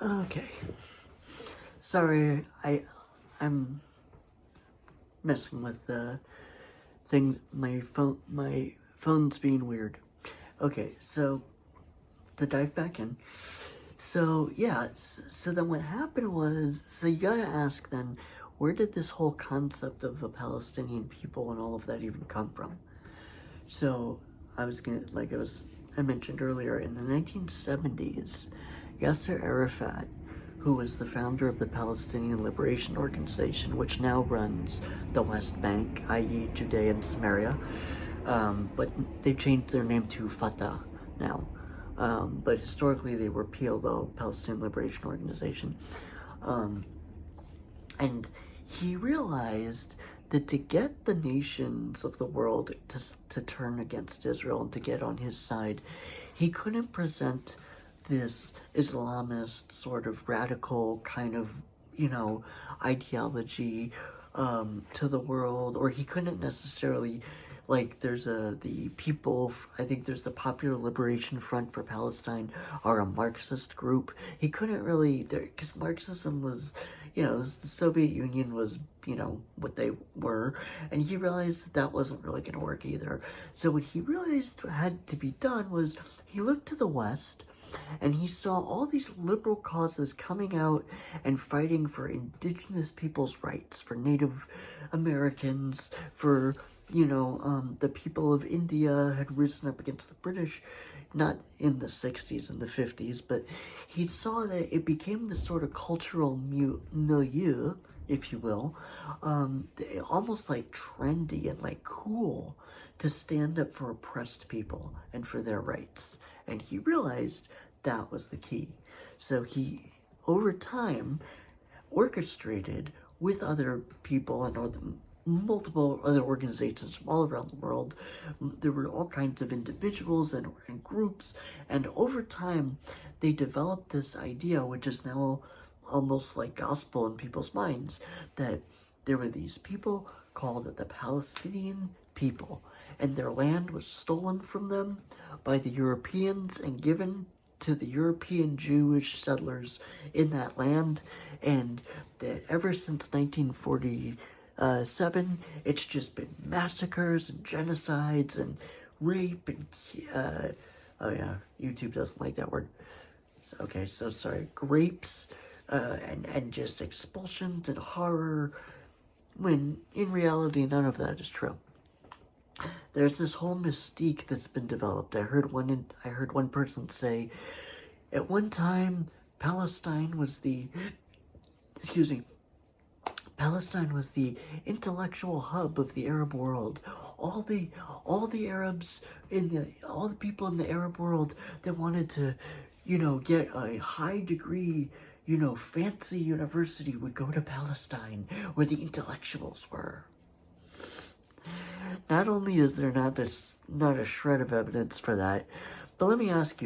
Okay. Sorry, I'm messing with the thing. My phone's being weird. Okay, so to dive back in. So yeah, so then what happened was, so you gotta ask then, where did this whole concept of the Palestinian people and all of that even come from? So I mentioned earlier, in the 1970s, Yasser Arafat, who was the founder of the Palestinian Liberation Organization, which now runs the West Bank, i.e. Judea and Samaria, but they've changed their name to Fatah now. But historically they were PLO, Palestinian Liberation Organization. And he realized that to get the nations of the world to turn against Israel and to get on his side, he couldn't present this Islamist sort of radical kind of, ideology to the world, or he couldn't necessarily, like, there's I think there's the Popular Liberation Front for Palestine, are a Marxist group. He couldn't really, because Marxism was, the Soviet Union was, what they were, and he realized that wasn't really going to work either. So what he realized had to be done was, he looked to the West, and he saw all these liberal causes coming out and fighting for indigenous people's rights, for Native Americans, for, the people of India had risen up against the British, not in the 60s and the 50s, but he saw that it became this sort of cultural milieu, if you will, almost like trendy and like cool to stand up for oppressed people and for their rights. And he realized that was the key. So he, over time, orchestrated with other people and multiple other organizations from all around the world. There were all kinds of individuals and groups, and over time they developed this idea, which is now almost like gospel in people's minds, that there were these people called the Palestinian people, and their land was stolen from them by the Europeans and given to the European Jewish settlers in that land, and that ever since 1947, it's just been massacres and genocides and rape and, oh yeah, YouTube doesn't like that word. Okay, so sorry, grapes, and just expulsions and horror, when in reality none of that is true. There's this whole mystique that's been developed. I heard one person say, at one time, Palestine was the intellectual hub of the Arab world. All the Arabs all the people in the Arab world that wanted to, get a high degree, fancy university would go to Palestine, where the intellectuals were. Not only is there not a shred of evidence for that, but let me ask you,